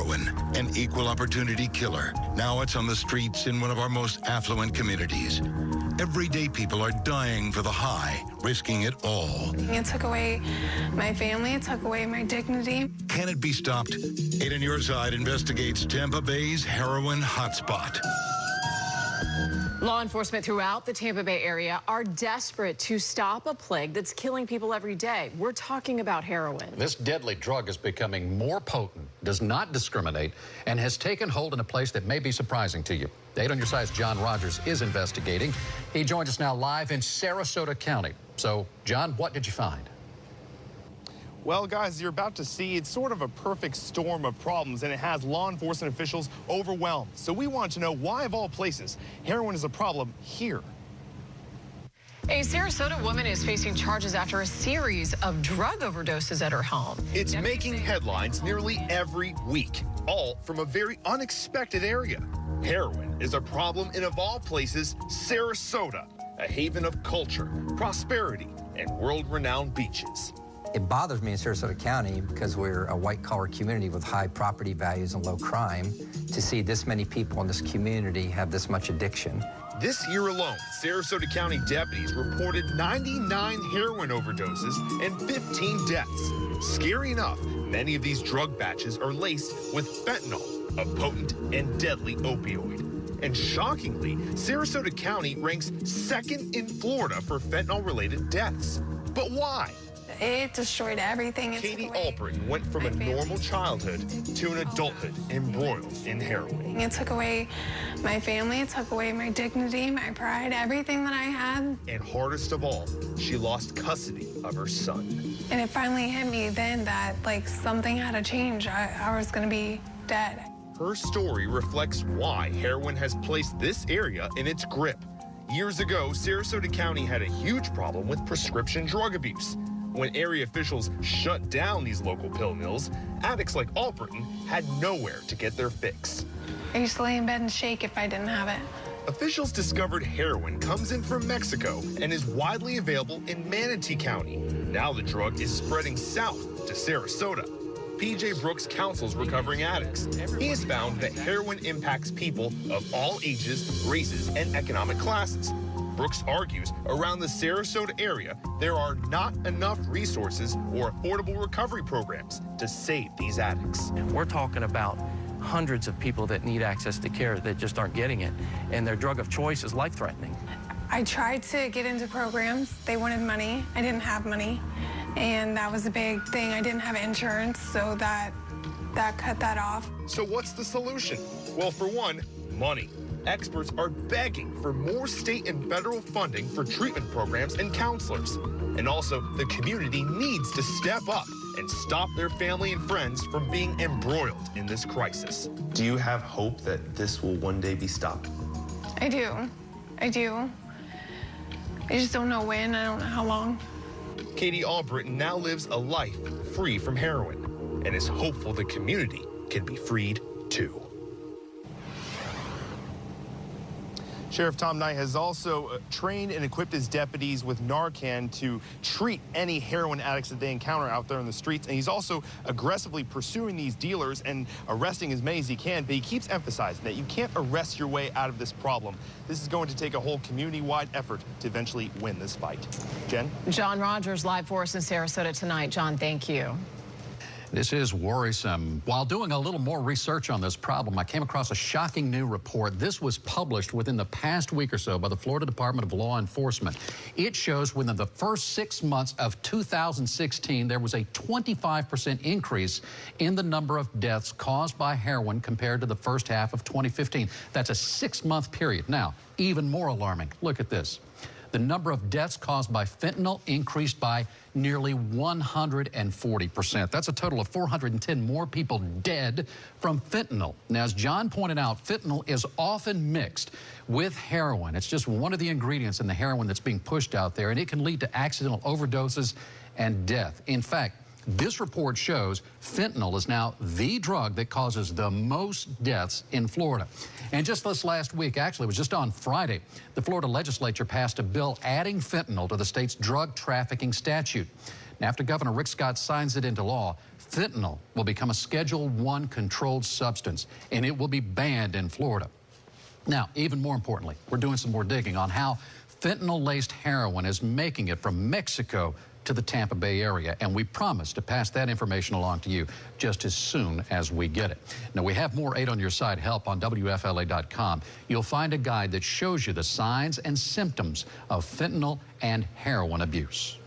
Heroin, an equal opportunity killer. Now it's on the streets in one of our most affluent communities. Everyday people are dying for the high, risking it all. It took away my family. It took away my dignity. Can it be stopped? 8 on Your Side investigates Tampa Bay's heroin hotspot. Law enforcement throughout the Tampa Bay area are desperate to stop a plague that's killing people every day. We're talking about heroin. This deadly drug is becoming more potent, does not discriminate, and has taken hold in a place that may be surprising to you. 8 on Your Side's John Rogers is investigating. He joins us now live in Sarasota County. So, John, what did you find? Well, guys, you're about to see, it's sort of a perfect storm of problems, and it has law enforcement officials overwhelmed. So we want to know why, of all places, heroin is a problem here. A Sarasota woman is facing charges after a series of drug overdoses at her home. It's making headlines nearly every week, all from a very unexpected area. Heroin is a problem in, of all places, Sarasota, a haven of culture, prosperity, and world-renowned beaches. It bothers me in Sarasota County because we're a white-collar community with high property values and low crime to see this many people in this community have this much addiction. This year alone, Sarasota County deputies reported 99 heroin overdoses and 15 deaths. Scary enough, many of these drug batches are laced with fentanyl, a potent and deadly opioid. And shockingly, Sarasota County ranks second in Florida for fentanyl-related deaths. But why? It destroyed everything. Katie Albritton went from a normal childhood to an adulthood embroiled in heroin. It took away my family. It took away my dignity, my pride, everything that I had. And hardest of all, she lost custody of her son. And it finally hit me then that, like, something had to change. I was going to be dead. Her story reflects why heroin has placed this area in its grip. Years ago, Sarasota County had a huge problem with prescription drug abuse. When area officials shut down these local pill mills, addicts like Albritton had nowhere to get their fix. I used to lay in bed and shake if I didn't have it. Officials discovered heroin comes in from Mexico and is widely available in Manatee County. Now the drug is spreading south to Sarasota. PJ Brooks counsels recovering addicts. He has found that heroin impacts people of all ages, races, and economic classes. Brooks argues around the Sarasota area, there are not enough resources or affordable recovery programs to save these addicts. We're talking about hundreds of people that need access to care that just aren't getting it, and their drug of choice is life-threatening. I tried to get into programs. They wanted money. I didn't have money, and that was a big thing. I didn't have insurance, so that cut that off. So what's the solution? Well, for one, money. Experts are begging for more state and federal funding for treatment programs and counselors. And also, the community needs to step up and stop their family and friends from being embroiled in this crisis. Do you have hope that this will one day be stopped? I do. I do. I just don't know when. I don't know how long. Katie Albritton now lives a life free from heroin and is hopeful the community can be freed too. Sheriff Tom Knight has also trained and equipped his deputies with Narcan to treat any heroin addicts that they encounter out there in the streets. And he's also aggressively pursuing these dealers and arresting as many as he can. But he keeps emphasizing that you can't arrest your way out of this problem. This is going to take a whole community-wide effort to eventually win this fight. Jen? John Rogers live for us in Sarasota tonight. John, thank you. This is worrisome. While doing a little more research on this problem, I came across a shocking new report. This was published within the past week or so by the Florida Department of Law Enforcement. It shows within the first 6 months of 2016, there was a 25% increase in the number of deaths caused by heroin compared to the first half of 2015. That's a 6-month period. Now, even more alarming, look at this. The number of deaths caused by fentanyl increased by nearly 140%. That's a total of 410 more people dead from fentanyl. Now, as John pointed out, fentanyl is often mixed with heroin. It's just one of the ingredients in the heroin that's being pushed out there, and it can lead to accidental overdoses and death. In fact, this report shows fentanyl is now the drug that causes the most deaths in Florida. And just this last week, actually, it was just on Friday, the Florida legislature passed a bill adding fentanyl to the state's drug trafficking statute. Now, after Governor Rick Scott signs it into law, fentanyl will become a Schedule I controlled substance, and it will be banned in Florida. Now, even more importantly, we're doing some more digging on how fentanyl-laced heroin is making it from Mexico to the Tampa Bay area, and we promise to pass that information along to you just as soon as we get it. Now, we have more 8 on Your Side help on WFLA.com. You'll find a guide that shows you the signs and symptoms of fentanyl and heroin abuse.